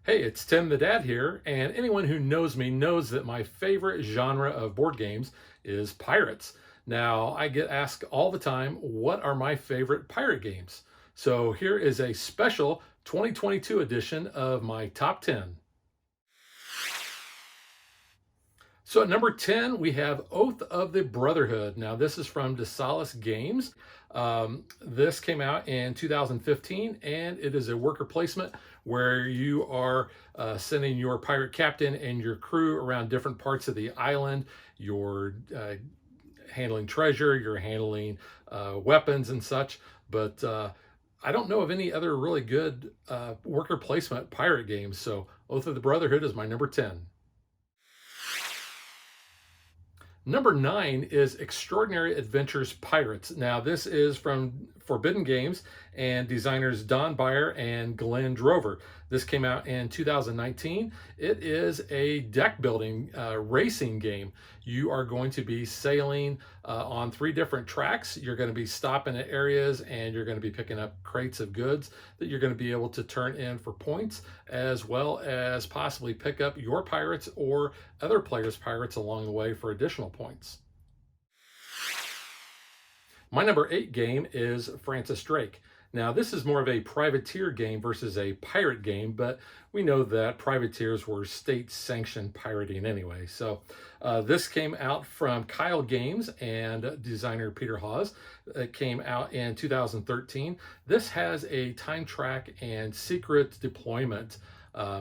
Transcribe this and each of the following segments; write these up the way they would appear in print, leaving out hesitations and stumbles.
Hey, it's Tim the Dad here, and anyone who knows me knows that my favorite genre of board games is pirates. Now, I get asked all the time, what are my favorite pirate games? So here is a special 2022 edition of my top 10. So at number 10, we have Oath of the Brotherhood. Now, this is from DeSalis Games. This came out in 2015, and it is a worker placement where you are sending your pirate captain and your crew around different parts of the island. You're handling treasure, you're handling weapons and such, but I don't know of any other really good worker placement pirate games. So Oath of the Brotherhood is my number 10. Number 9 is Extraordinary Adventures Pirates. Now, this is from Forbidden Games and designers Don Beyer and Glenn Drover. This came out in 2019. It is a deck building racing game. You are going to be sailing on 3 different tracks. You're going to be stopping at areas and you're going to be picking up crates of goods that you're going to be able to turn in for points, as well as possibly pick up your pirates or other players' pirates along the way for additional points. My number 8 game is Francis Drake. Now, this is more of a privateer game versus a pirate game, but we know that privateers were state-sanctioned pirating anyway. So this came out from Kyle Games and designer Peter Hawes. It came out in 2013. This has a time track and secret deployment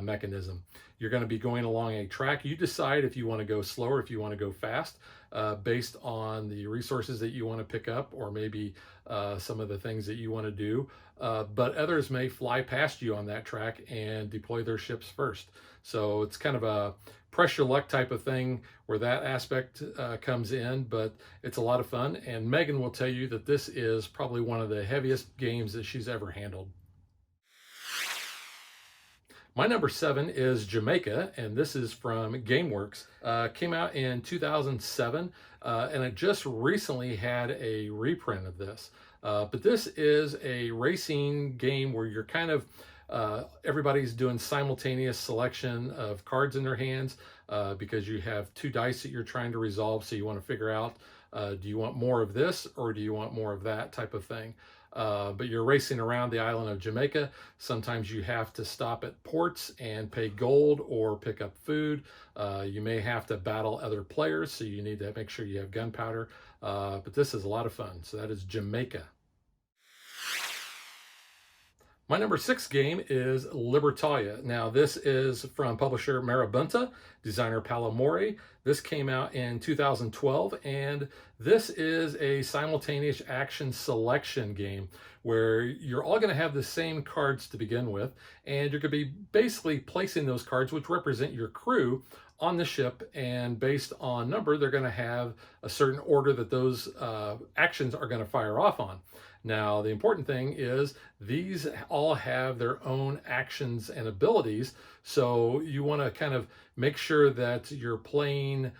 mechanism. You're going to be going along a track. You decide if you want to go slow or if you want to go fast based on the resources that you want to pick up, or maybe some of the things that you want to do. But others may fly past you on that track and deploy their ships first. So it's kind of a press your luck type of thing where that aspect comes in, but it's a lot of fun. And Megan will tell you that this is probably one of the heaviest games that she's ever handled. My number 7 is Jamaica, and this is from GameWorks. Came out in 2007, and it just recently had a reprint of this. But this is a racing game where you're kind of everybody's doing simultaneous selection of cards in their hands because you have 2 dice that you're trying to resolve. So you want to figure out, do you want more of this or do you want more of that type of thing? But you're racing around the island of Jamaica. Sometimes you have to stop at ports and pay gold or pick up food. You may have to battle other players, so you need to make sure you have gunpowder. But this is a lot of fun. So that is Jamaica. My number 6 game is Libertalia. Now, this is from publisher Marabunta, designer Palomori. This came out in 2012, and this is a simultaneous action selection game where you're all going to have the same cards to begin with, and you're going to be basically placing those cards, which represent your crew, on the ship, and based on number, they're going to have a certain order that those actions are going to fire off on. Now, the important thing is these all have their own actions and abilities, so you want to kind of make sure that you're playing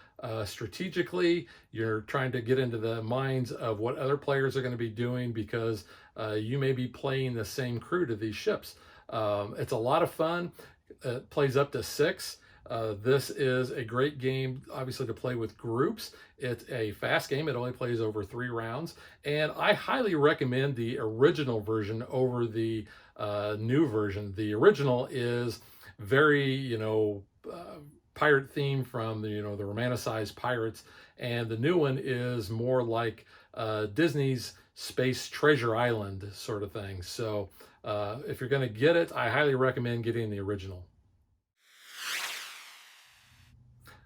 strategically. You're trying to get into the minds of what other players are going to be doing because you may be playing the same crew to these ships. It's a lot of fun. It plays up to 6. This is a great game, obviously, to play with groups. It's a fast game. It only plays over 3 rounds. And I highly recommend the original version over the new version. The original is very, pirate theme from the, the romanticized pirates. And the new one is more like Disney's Space Treasure Island sort of thing. So if you're going to get it, I highly recommend getting the original.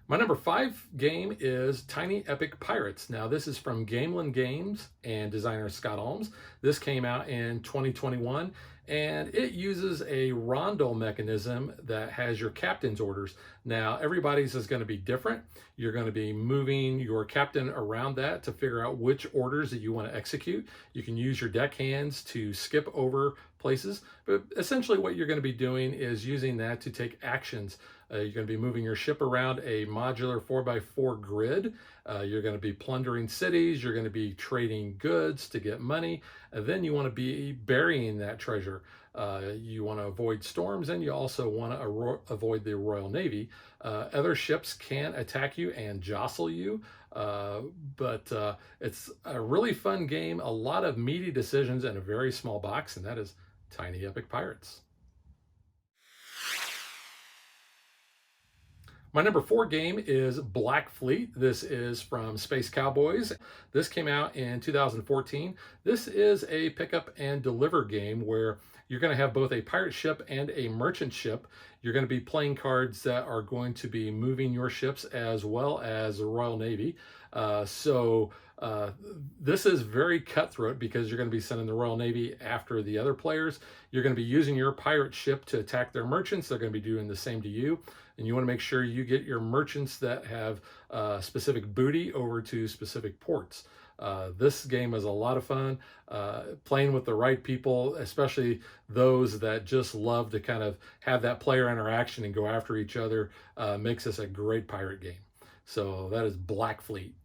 My number 5 game is Tiny Epic Pirates. Now, this is from Gamelin Games and designer Scott Almes. This came out in 2021, and it uses a rondo mechanism that has your captain's orders. Now, everybody's is going to be different. You're going to be moving your captain around that to figure out which orders that you want to execute. You can use your deck hands to skip over places, but essentially what you're going to be doing is using that to take actions. You're going to be moving your ship around a modular 4x4 grid. You're going to be plundering cities. You're going to be trading goods to get money. And then you want to be burying that treasure. You want to avoid storms, and you also want to avoid the Royal Navy. Other ships can attack you and jostle you, uh, but it's a really fun game. A lot of meaty decisions in a very small box, and that is Tiny Epic Pirates. My number 4 game is Black Fleet. This is from Space Cowboys. This came out in 2014. This is a pick up and deliver game where you're going to have both a pirate ship and a merchant ship. You're going to be playing cards that are going to be moving your ships as well as the Royal Navy. So this is very cutthroat because you're going to be sending the Royal Navy after the other players. You're going to be using your pirate ship to attack their merchants. They're going to be doing the same to you. And you want to make sure you get your merchants that have specific booty over to specific ports. This game is a lot of fun. Playing with the right people, especially those that just love to kind of have that player interaction and go after each other, makes this a great pirate game. So that is Black Fleet.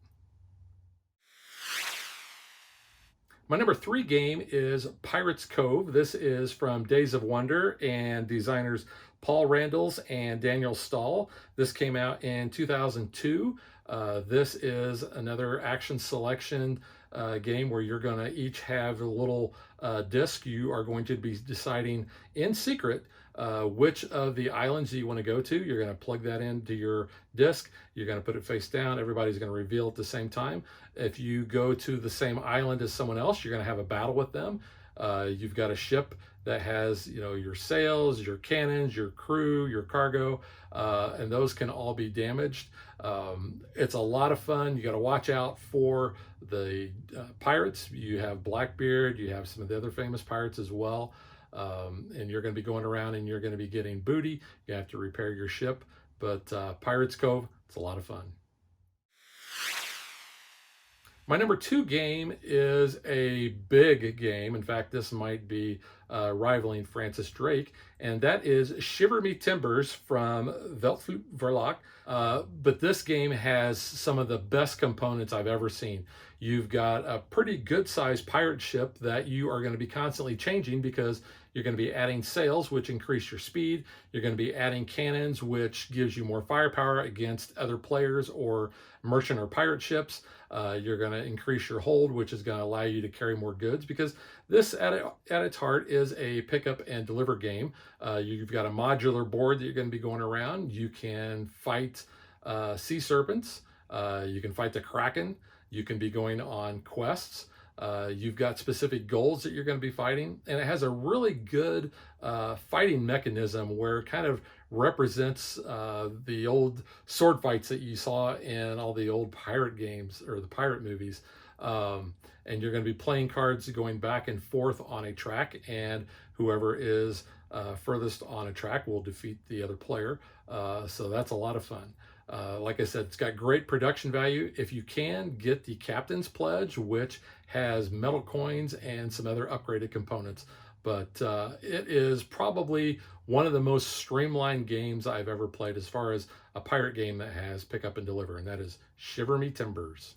My number 3 game is Pirates Cove. This is from Days of Wonder and designers Paul Randalls and Daniel Stahl. This came out in 2002. This is another action selection game where you're going to each have a little disc. You are going to be deciding in secret which of the islands you want to go to. You're going to plug that into your disc. You're going to put it face down. Everybody's going to reveal at the same time. If you go to the same island as someone else, you're going to have a battle with them. You've got a ship that has, your sails, your cannons, your crew, your cargo, and those can all be damaged. It's a lot of fun. You got to watch out for the pirates. You have Blackbeard. You have some of the other famous pirates as well. And you're going to be going around and you're going to be getting booty. You have to repair your ship. But Pirates Cove, it's a lot of fun. My number 2 game is a big game. In fact, this might be rivaling Francis Drake, and that is Shiver Me Timbers from Veldflute Verlag. But this game has some of the best components I've ever seen. You've got a pretty good sized pirate ship that you are going to be constantly changing because you're going to be adding sails, which increase your speed. You're going to be adding cannons, which gives you more firepower against other players or merchant or pirate ships. You're going to increase your hold, which is going to allow you to carry more goods, because this at its heart is a pick up and deliver game. You've got a modular board that you're going to be going around. You can fight sea serpents. You can fight the Kraken. You can be going on quests. You've got specific goals that you're going to be fighting, and it has a really good fighting mechanism where it kind of represents the old sword fights that you saw in all the old pirate games or the pirate movies. And you're going to be playing cards going back and forth on a track, and whoever is furthest on a track will defeat the other player. So that's a lot of fun. Like I said, it's got great production value. If you can, get the Captain's Pledge, which has metal coins and some other upgraded components. But it is probably one of the most streamlined games I've ever played as far as a pirate game that has pick up and deliver, and that is Shiver Me Timbers.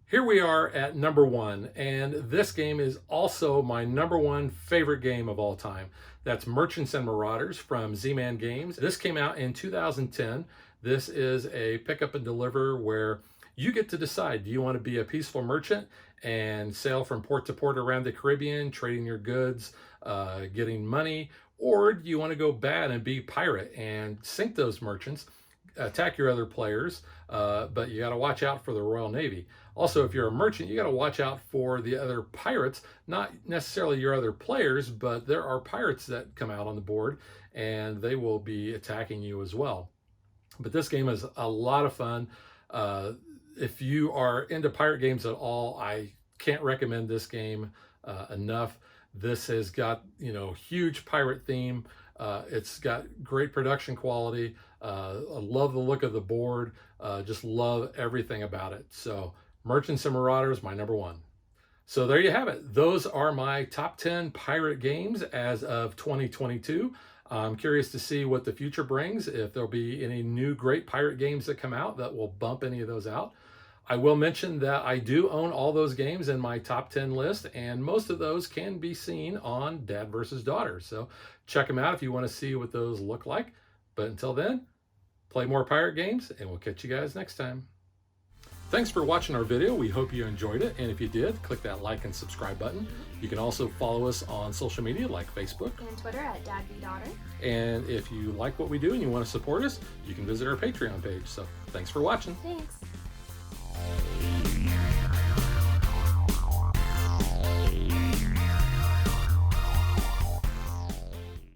Here we are at number 1, and this game is also my number 1 favorite game of all time. That's Merchants and Marauders from Z-Man Games. This came out in 2010. This is a pick up and deliver where you get to decide, do you want to be a peaceful merchant and sail from port to port around the Caribbean, trading your goods, getting money, or do you want to go bad and be pirate and sink those merchants, attack your other players, but you got to watch out for the Royal Navy. Also, if you're a merchant, you got to watch out for the other pirates, not necessarily your other players, but there are pirates that come out on the board and they will be attacking you as well. But this game is a lot of fun. If you are into pirate games at all, I can't recommend this game enough. This has got, huge pirate theme. It's got great production quality. I love the look of the board. Just love everything about it. So Merchants and Marauders, my number 1. So there you have it. Those are my top 10 pirate games as of 2022. I'm curious to see what the future brings, if there'll be any new great pirate games that come out that will bump any of those out. I will mention that I do own all those games in my top 10 list, and most of those can be seen on Dad vs. Daughter. So check them out if you want to see what those look like. But until then, play more pirate games, and we'll catch you guys next time. Thanks for watching our video. We hope you enjoyed it. And if you did, click that like and subscribe button. You can also follow us on social media like Facebook and Twitter at DadVDaughter. And if you like what we do and you want to support us, you can visit our Patreon page. So thanks for watching. Thanks.